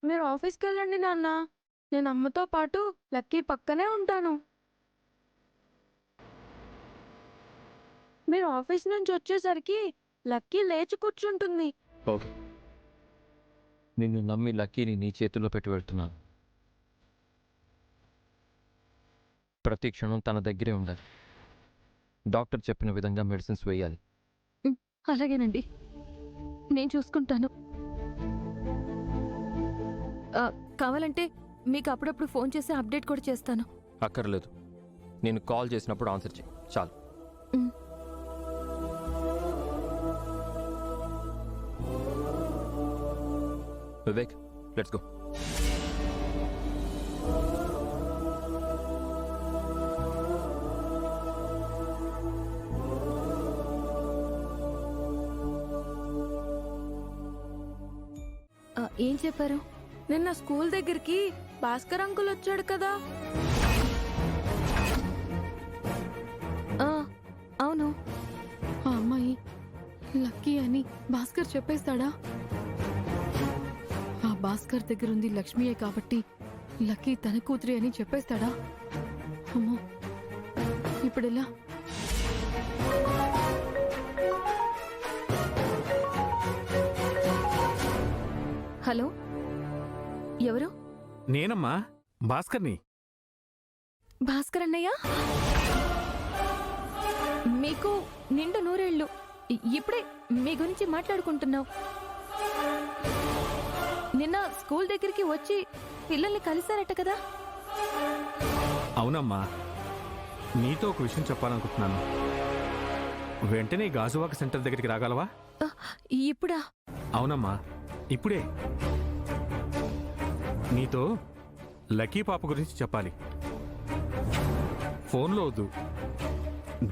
మీరు ఆఫీస్కి వెళ్ళండి నాన్న. నేను అమ్మతో పాటు లక్కీ పక్కనే ఉంటాను. మీరు ఆఫీస్ నుంచి వచ్చేసరికి లక్కీ లేచి కూర్చుంటుంది. ఓకే, నిన్ను నమ్మి లక్కీని నీ చేతుల్లో పెట్టి వెళ్తున్నాను. ప్రతి క్షణం తన దగ్గరే ఉండాలి. డాక్టర్ చెప్పిన విధంగా మెడిసిన్స్ వేయాలి. అలాగేనండి, నేను చూసుకుంటాను. కావాలంటే మీకు అప్పుడప్పుడు ఫోన్ చేసి అప్డేట్ కూడా చేస్తాను. అక్కర్లేదు, నేను కాల్ చేసినప్పుడు ఆన్సర్ చేయి చాలు. Vivek, let's go. ఏం చెప్పారు? నిన్న స్కూల్ దగ్గరికి భాస్కర్ అంకుల్ వచ్చాడు కదా. అవును. ఆ అమ్మాయి లక్కీ అని భాస్కర్ చెప్పేస్తాడా? ఆ భాస్కర్ దగ్గరుంది లక్ష్మియే కాబట్టి లక్కీ తన కూతురి అని చెప్పేస్తాడా? అమ్మో, ఇప్పుడెలా? హలో, ఎవరు? నేనమ్మా, భాస్కర్ని. భాస్కర్ అన్నయ్య, మీకు నిండు నూరేళ్లు. ఇప్పుడే మీ గురించి మాట్లాడుకుంటున్నావు. నిన్న స్కూల్ దగ్గరికి వచ్చి పిల్లల్ని కలిశారట కదా? అవునమ్మా, నీతో ఒక విషయం చెప్పాలనుకుంటున్నాను. వెంటనే గాజువాక సెంటర్ దగ్గరికి రాగలవా? ఇప్పుడా? అవునమ్మా, ఇప్పుడే. నీతో లక్కీ పాప గురించి చెప్పాలి. ఫోన్లో వద్దు,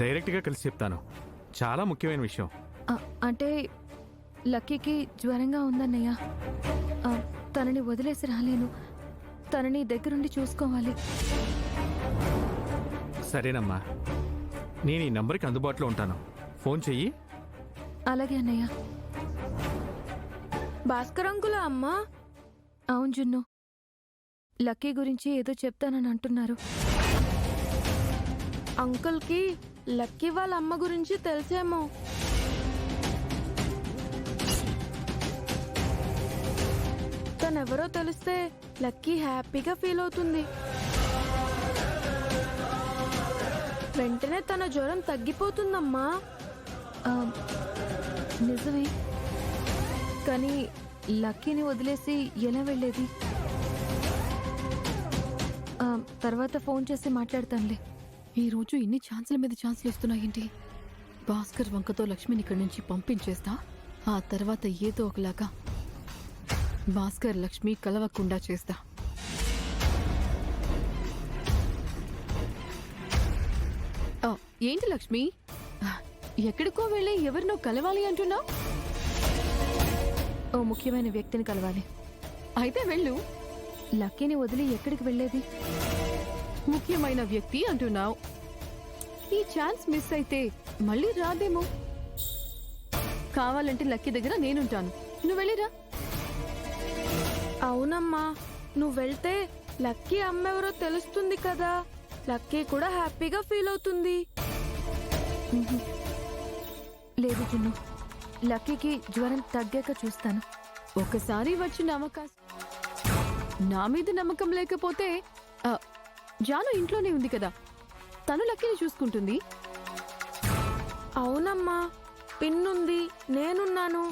డైరెక్ట్గా కలిసి చెప్తాను. చాలా ముఖ్యమైన విషయం. అంటే లక్కీకి జ్వరంగా ఉందన్నయ్య. తనని వదిలేసి రాలేను. తనని దగ్గరుండి చూసుకోవాలి. సరేనమ్మా, నేను ఈ నంబర్కి అందుబాటులో ఉంటాను. ఫోన్ చెయ్యి. అలాగే అన్నయ్య. భాస్కర్ అంకుల్ అమ్మా? అవును జున్ను, లక్కీ గురించి ఏదో చెప్తానని అంటున్నారు. అంకుల్కి లక్కీ వాళ్ళ అమ్మ గురించి తెలిసేమో. తనెవరో తెలిస్తే లక్కీ హ్యాపీగా ఫీల్ అవుతుంది. వెంటనే తన జ్వరం తగ్గిపోతుందమ్మా. నిజమే, కానీ లక్కీని వదిలేసి ఎలా వెళ్ళేది? తర్వాత ఫోన్ చేసి మాట్లాడతానులే. ఈ రోజు ఇన్ని ఛాన్సుల మీద ఛాన్సులు ఇస్తున్నాయేంటి? భాస్కర్ వంకతో లక్ష్మిని ఇక్కడి నుంచి పంపించేస్తా. ఆ తర్వాత ఏదో ఒకలాగా భాస్కర్ లక్ష్మి కలవకుండా చేస్తా. ఏంటి లక్ష్మి, ఎక్కడికో వెళ్ళి ఎవరినో కలవాలి అంటున్నావు? ఓ ముఖ్యమైన వ్యక్తిని కలవాలి. అయితే వెళ్ళు. లక్కీని వదిలి ఎక్కడికి వెళ్ళేది? ముఖ్యమైన వ్యక్తి అంటున్నావు. ఈ ఛాన్స్ మిస్ అయితే మళ్ళీ రాదేమో. కావాలంటే లక్కీ దగ్గర నేనుంటాను, నువ్వు వెళ్ళిరా. అవునమ్మా, నువ్వు వెళ్తే లక్కీ అమ్మెవరో తెలుస్తుంది కదా. లక్కీ కూడా హ్యాపీగా ఫీల్ అవుతుంది. లేదు జున్ను, లక్కీకి జ్వరం తగ్గాక చూస్తాను. ఒకసారి వచ్చిన అవకాశం. నా మీద నమ్మకం లేకపోతే జాను ఇంట్లోనే ఉంది కదా, తను లక్కీని చూసుకుంటుంది. అవునమ్మా, పిన్నుంది, నేనున్నాను,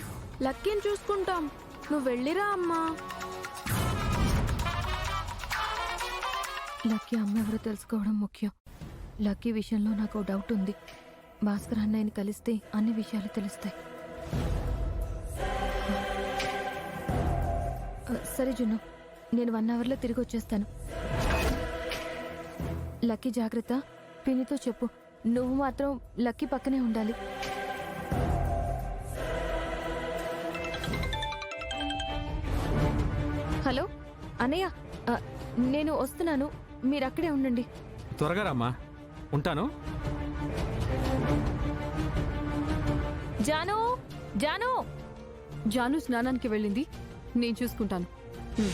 లక్కీని చూసుకుంటాం. నువ్వు వెళ్ళిరా అమ్మా. లక్కీ అమ్మ ఎవరో తెలుసుకోవడం ముఖ్యం. లక్కీ విషయంలో నాకు డౌట్ ఉంది. భాస్కర్ అన్నయ్యని కలిస్తే అన్ని విషయాలు తెలుస్తాయి. సరే జున్ను, నేను 1 అవర్లో తిరిగి వచ్చేస్తాను. లక్కీ జాగ్రత్త. పిన్నితో చెప్పు, నువ్వు మాత్రం లక్కీ పక్కనే ఉండాలి. హలో అన్నయ్య, నేను వస్తున్నాను, మీరు అక్కడే ఉండండి. త్వరగా రామ్మా, ఉంటాను. జాను, జాను. జాను స్నానానికి వెళ్ళింది, నేను చూసుకుంటాను. చెప్పండి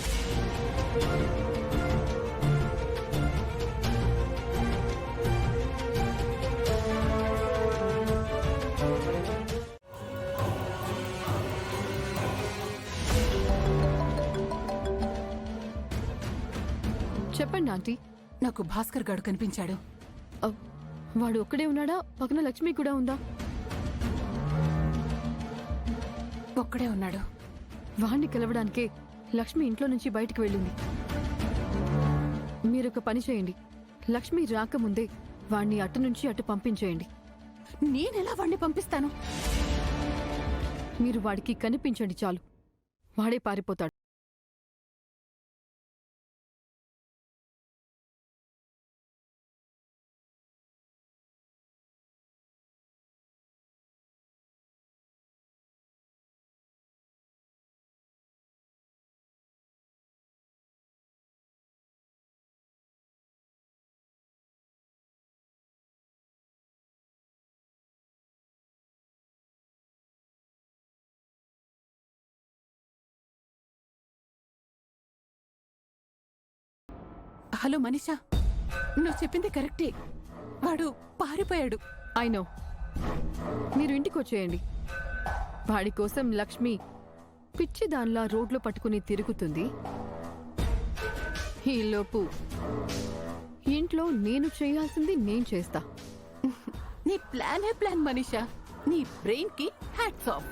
ఆంటీ. నాకు భాస్కర్ గాడు కనిపించాడు. వాడు ఒక్కడే ఉన్నాడా? పక్కన లక్ష్మి కూడా ఉందా? ఒక్కడే ఉన్నాడు. వాణ్ణి కలవడానికే లక్ష్మి ఇంట్లో నుంచి బయటికి వెళ్ళింది. మీరొక పని చేయండి, లక్ష్మి రాకముందే వాణ్ణి అటు నుంచి అటు పంపించేయండి. నేనెలా వాణ్ణి పంపిస్తాను? మీరు వాడికి కనిపించండి చాలు, వాడే పారిపోతాడు. హలో మనీషా, నువ్వు చెప్పింది కరెక్టే. వాడు పారిపోయాడు. అయినో, మీరు ఇంటికి వచ్చేయండి. వాడి కోసం లక్ష్మి పిచ్చి దానిలా రోడ్లో పట్టుకుని తిరుగుతుంది. ఈలోపు ఇంట్లో నేను చేయాల్సింది నేను చేస్తా. నీ ప్లాన్ మనీషా. నీ బ్రెయిన్ కి హ్యాట్స్ ఆఫ్.